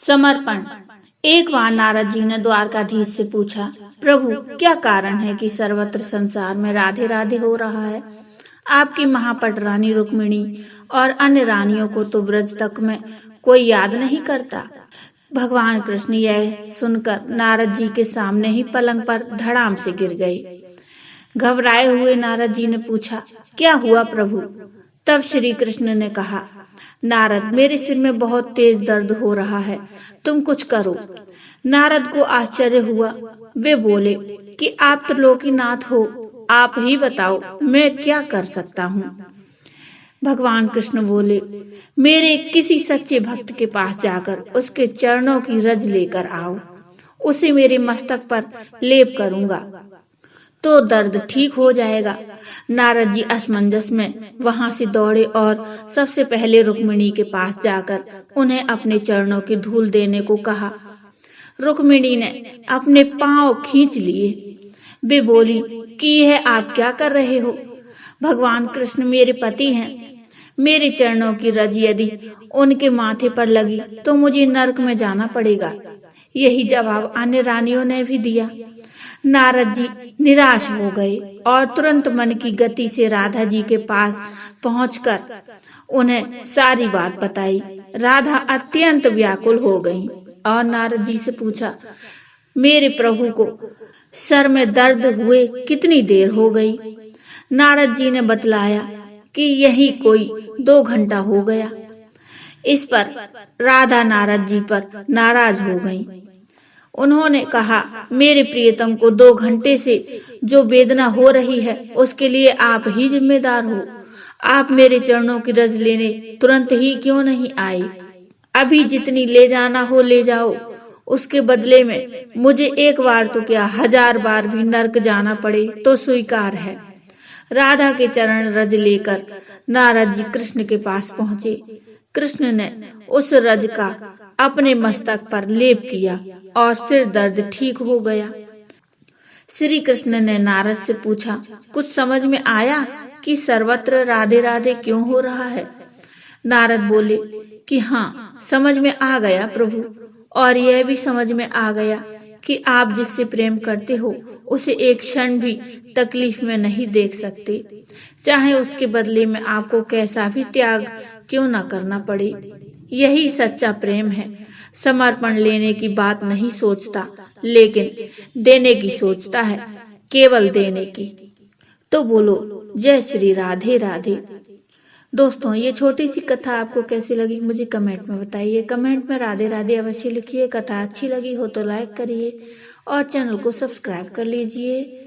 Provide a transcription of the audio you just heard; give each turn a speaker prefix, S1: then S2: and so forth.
S1: समर्पण। एक बार नारद जी ने द्वारकाधीश से पूछा, प्रभु क्या कारण है कि सर्वत्र संसार में राधे राधे हो रहा है? आपकी महापट रानी रुक्मिणी और अन्य रानियों को तो ब्रज तक में कोई याद नहीं करता। भगवान कृष्ण यह सुनकर नारद जी के सामने ही पलंग पर धड़ाम से गिर गए। घबराए हुए नारद जी ने पूछा, क्या हुआ प्रभु? तब श्री कृष्ण ने कहा, नारद मेरे सिर में बहुत तेज दर्द हो रहा है, तुम कुछ करो। नारद को आश्चर्य हुआ। वे बोले कि आप त्रिलोकीनाथ हो, आप ही बताओ मैं क्या कर सकता हूँ। भगवान कृष्ण बोले, मेरे किसी सच्चे भक्त के पास जाकर उसके चरणों की रज लेकर आओ, उसे मेरे मस्तक पर लेप करूंगा तो दर्द ठीक हो जाएगा। नारद जी असमंजस में वहां से दौड़े और सबसे पहले रुक्मिणी के पास जाकर उन्हें अपने चरणों की धूल देने को कहा। रुक्मिणी ने अपने पांव खींच लिए। वे बोली कि यह आप क्या कर रहे हो? भगवान कृष्ण मेरे पति हैं, मेरे चरणों की रज यदि उनके माथे पर लगी तो मुझे नरक में जाना पड़ेगा। यही जवाब अन्य रानियों ने भी दिया। नारद जी निराश हो गए और तुरंत मन की गति से राधा जी के पास पहुंचकर उन्हें सारी बात बताई। राधा अत्यंत व्याकुल हो गईं और नारद जी से पूछा, मेरे प्रभु को सर में दर्द हुए कितनी देर हो गई? नारद जी ने बतलाया कि यही कोई 2 घंटा हो गया। इस पर राधा नारद जी पर नाराज हो गईं। उन्होंने कहा, मेरे प्रियतम को 2 घंटे से जो वेदना हो रही है उसके लिए आप ही जिम्मेदार हो। आप मेरे चरणों की रज लेने तुरंत ही क्यों नहीं आए? अभी जितनी ले जाना हो ले जाओ, उसके बदले में मुझे एक बार तो क्या 1000 बार भी नरक जाना पड़े तो स्वीकार है। राधा के चरण रज लेकर नारद जी कृष्ण के पास पहुंचे। कृष्ण ने उस रज का अपने मस्तक पर लेप किया और सिर दर्द ठीक हो गया। श्री कृष्ण ने नारद से पूछा, कुछ समझ में आया कि सर्वत्र राधे राधे क्यों हो रहा है? नारद बोले कि हाँ, समझ में आ गया प्रभु, और यह भी समझ में आ गया कि आप जिससे प्रेम करते हो उसे एक क्षण भी तकलीफ में नहीं देख सकते, चाहे उसके बदले में आपको कैसा भी त्याग क्यों न करना पड़े। यही सच्चा प्रेम है। समर्पण लेने की बात नहीं सोचता, लेकिन देने की सोचता है, केवल देने की। तो बोलो जय श्री राधे राधे। दोस्तों, ये छोटी सी कथा आपको कैसी लगी मुझे कमेंट में बताइए। कमेंट में राधे राधे अवश्य लिखिए। कथा अच्छी लगी हो तो लाइक करिए और चैनल को सब्सक्राइब कर लीजिए।